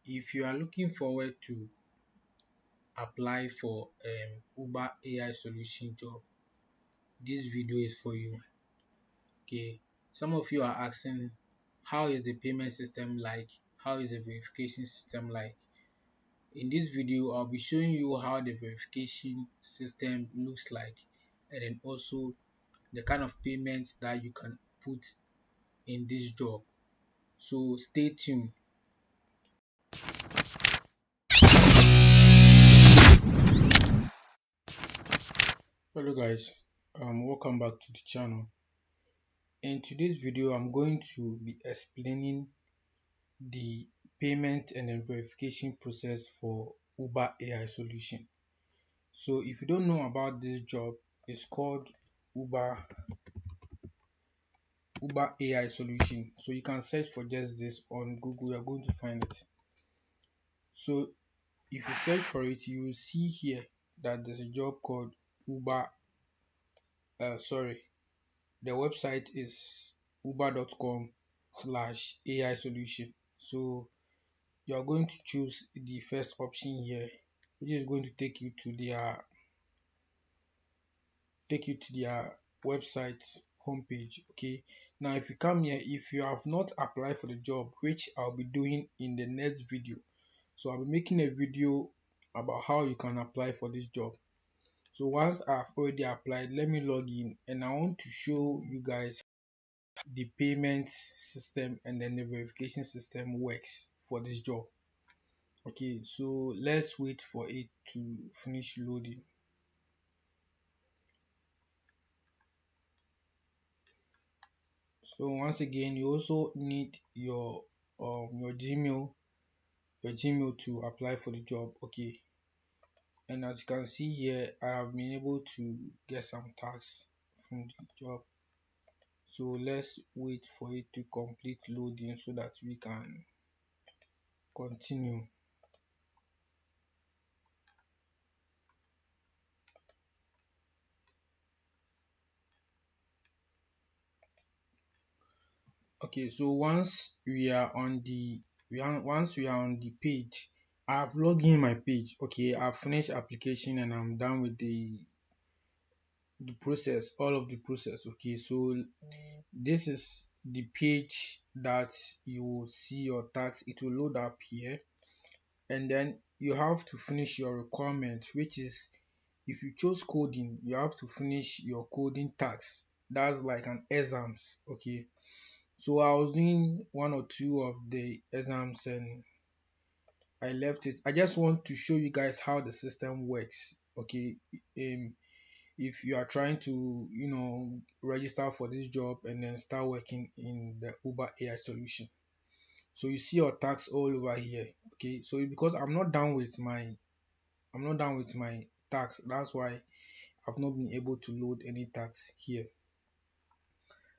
If you are looking forward to apply for Uber AI solution job, this video is for you. Okay, some of you are asking, how is the payment system like? How is the verification system like? In this video, I'll be showing you how the verification system looks like, and then also the kind of payments that you can put in this job. So stay tuned. Hello guys, welcome back to the channel. In today's video, I'm going to be explaining the payment and then verification process for Uber AI solution. So if you don't know about this job, it's called Uber AI solution. So you can search for just this on Google. You're going to find it. So if you search for it, you will see here that there's a job called Uber. Sorry, the website is uber.com/AI solution. So you are going to choose the first option here, which is going to take you to their website homepage. Okay, now if you come here, if you have not applied for the job, which I'll be doing in the next video, so I'll be making a video about how you can apply for this job. So once I've already applied, let me log in, and I want to show you guys the payment system and then the verification system works for this job. Okay, so let's wait for it to finish loading. So once again, you also need your Gmail to apply for the job. Okay, and as you can see here, I have been able to get some tax from the job. So let's wait for it to complete loading so that we can continue. Okay, so once we are on the page, I've logged in my page. Okay, I've finished application and I'm done with the process, all of the process. Okay, so this is the page that you will see your tax. It will load up here, and then you have to finish your requirement, which is, if you chose coding, you have to finish your coding tax. That's like an exams. Okay, so I was doing one or two of the exams and I left it. I just want to show you guys how the system works. Okay, if you are trying to register for this job and then start working in the Uber AI solution, so you see your tax all over here. Okay, so because I'm not done with my tax, that's why I've not been able to load any tax here.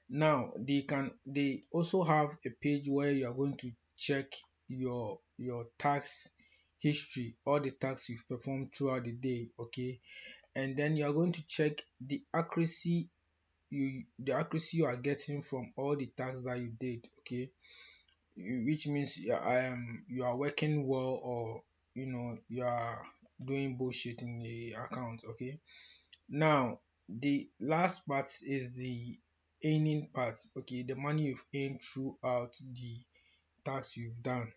Now they also have a page where you are going to check your tax history, all the tax you've performed throughout the day. Okay, and then you are going to check the accuracy you are getting from all the tax that you did. Okay, which means you are working well, or you are doing bullshit in the account. Okay, now the last part is the earning part. Okay, the money you've earned throughout the tax you've done.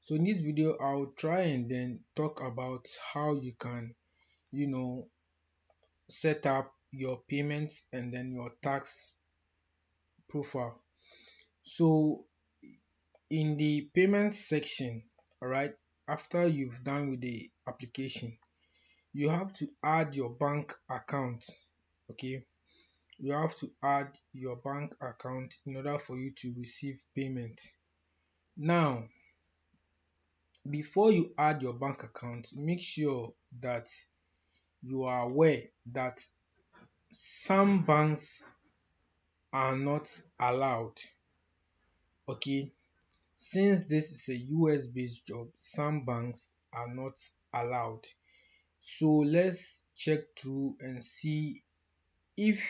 So in this video, I'll try and then talk about how you can you know set up your payments and then your tax profile. So in the payment section, all right, after you've done with the application, you have to add your bank account. Okay, you have to add your bank account in order for you to receive payment. Now, before you add your bank account, make sure that you are aware that some banks are not allowed. Okay, since this is a US based job, some banks are not allowed. So let's check through and see if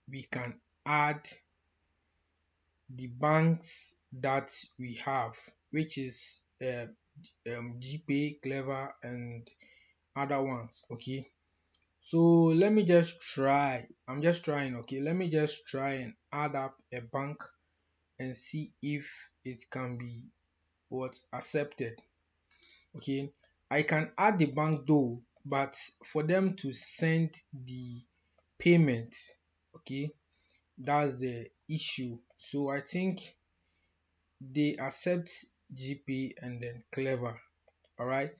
we can add the banks that we have. which is GPay, Clever, and other ones. Okay, so let me just try. I'm just trying. Okay, let me just try and add up a bank and see if it can be what accepted. Okay, I can add the bank though, but for them to send the payment, okay, that's the issue. So I think they accept GP and then Clever. All right,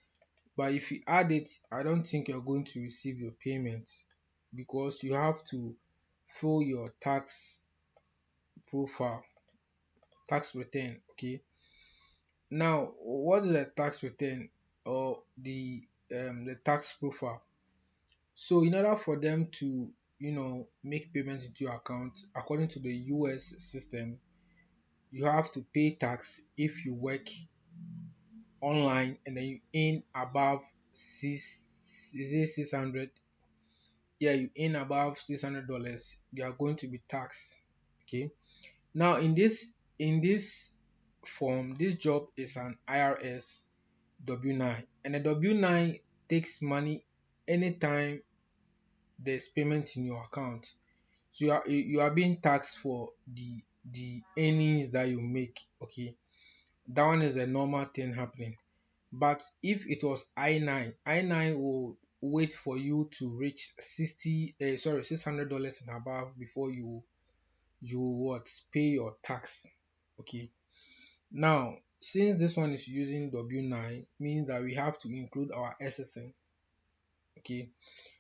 but if you add it, I don't think you're going to receive your payment because you have to fill your tax profile, tax return. Okay, now what is a tax return or the tax profile? So in order for them to make payment into your account according to the US system, you have to pay tax if you work online and then you earn above six, is it 600? Yeah, you earn above $600, you are going to be taxed. Okay, now in this form, this job is an IRS W9, and a W9 takes money anytime there's payment in your account. So you are being taxed for the earnings that you make. Okay, that one is a normal thing happening. But if it was I9, I9 will wait for you to reach $600 and above before you what pay your tax. Okay, now since this one is using W9, means that we have to include our SSN. Okay,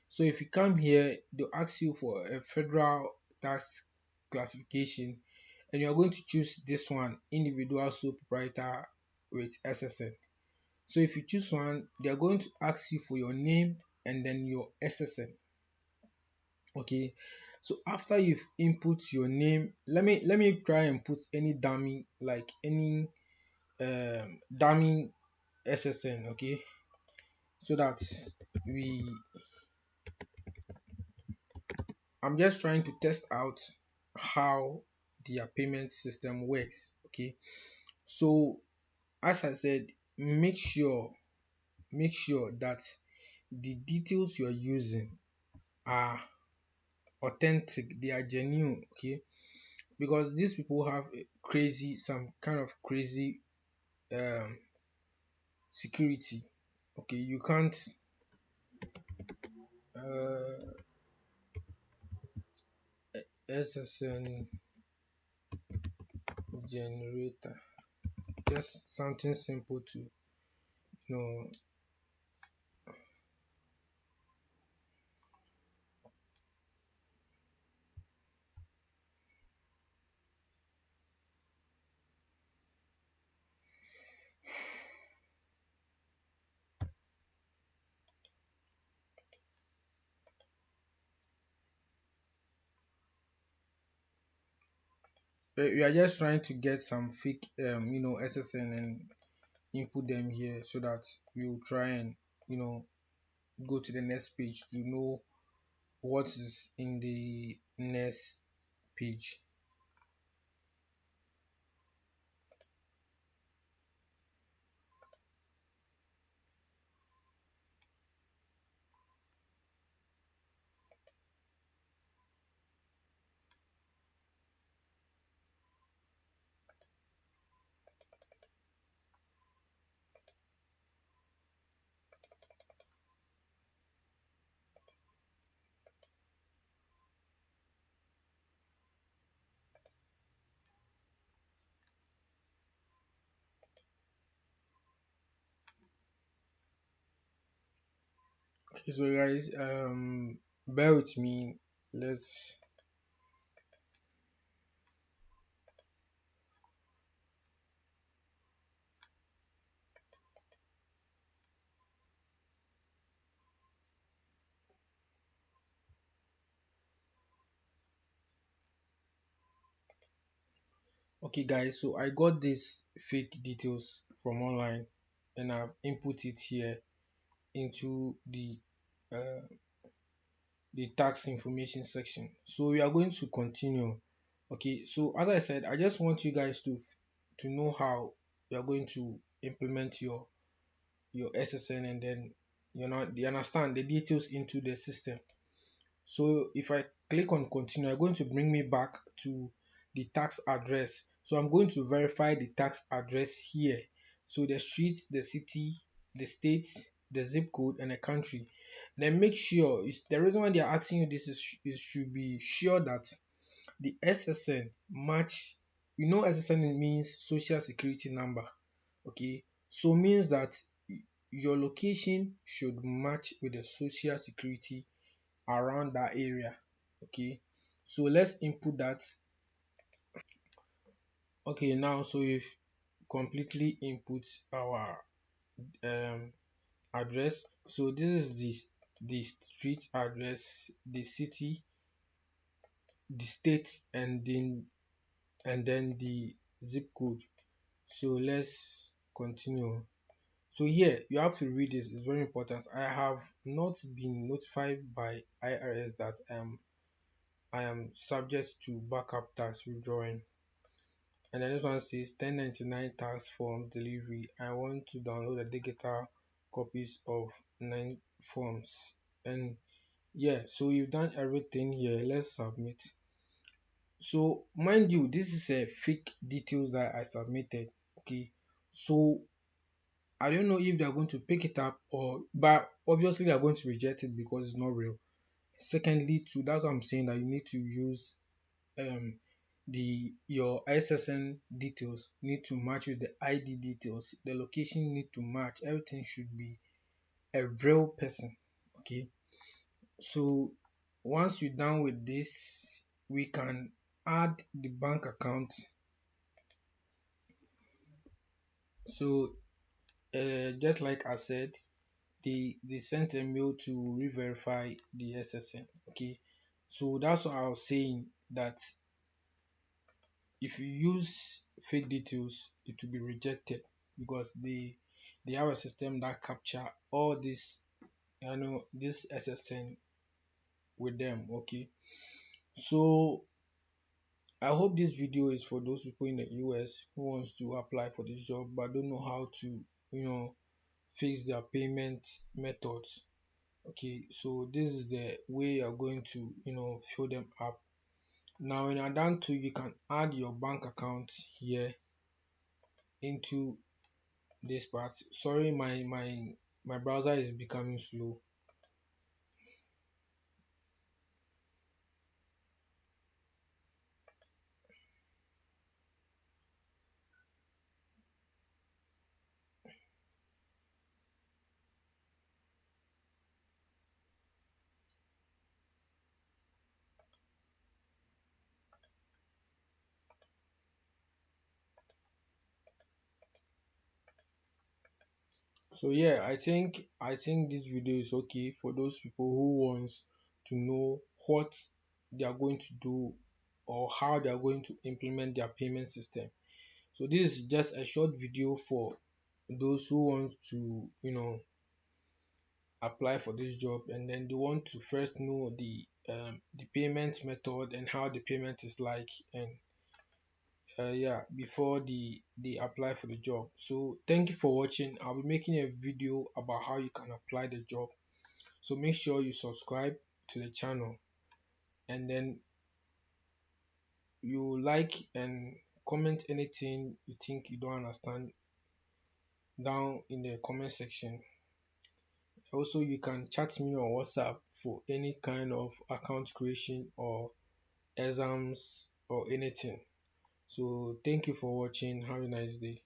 so if you come here, they'll ask you for a federal tax classification, and you are going to choose this one, individual sole proprietor with SSN. So if you choose one, they are going to ask you for your name and then your SSN. Okay, so after you've input your name, let me try and put any dummy, like any dummy SSN. Okay, so that we I'm just trying to test out how their payment system works. Okay, so as I said, make sure that the details you're using are authentic, they are genuine. Okay, because these people have some kind of crazy um security. Okay, you can't uh SSN generator, just something simple to know. We are just trying to get some fake SSN and input them here so that we will try and you know go to the next page to know what is in the next page. Okay, so guys, bear with me. Let's Okay guys, so I got these fake details from online and I've input it here into uh, the tax information section. So we are going to continue. Okay, so as I said, I just want you guys to know how you're going to implement your SSN, and then you understand the details into the system. So if I click on continue, I'm going to bring me back to the tax address. So I'm going to verify the tax address here. So the street, the city, the state, the zip code, and the country. Then make sure, the reason why they are asking you this is should be sure that the SSN match. SSN means social security number. Okay, so means that your location should match with the social security around that area. Okay, so let's input that. Okay, now so we've completely input our um address. So this is the street address, the city, the state, and then the zip code. So let's continue. So here you have to read this, it's very important. I have not been notified by IRS that I am subject to backup tax withdrawing. And then this one says 1099 tax form delivery. I want to download the digital copies of 9 forms. And yeah, so you've done everything here. Let's submit. So mind you, this is a fake details that I submitted. Okay, so I don't know if they're going to pick it up, but obviously they're going to reject it because it's not real. Secondly, too, that's what I'm saying, that you need to use um your SSN details need to match with the ID details. The location need to match. Everything should be a real person. Okay. So once you're done with this, we can add the bank account. So just like I said, they sent a mail to re-verify the SSN. Okay. So that's what I was saying, that if you use fake details, it will be rejected because they have a system that capture all this SSN with them. Okay, so I hope this video is for those people in the US who wants to apply for this job but don't know how to fix their payment methods. Okay, so this is the way you're going to fill them up. Now when you're done to, you can add your bank account here into this part. Sorry, my browser is becoming slow. So yeah, I think this video is okay for those people who wants to know what they are going to do or how they are going to implement their payment system. So this is just a short video for those who want to apply for this job, and then they want to first know the payment method and how the payment is like, and yeah, before they apply for the job. So thank you for watching. I'll be making a video about how you can apply the job, so make sure you subscribe to the channel, and then you like and comment anything you think you don't understand down in the comment section. Also, you can chat me on WhatsApp for any kind of account creation or exams or anything. So thank you for watching. Have a nice day.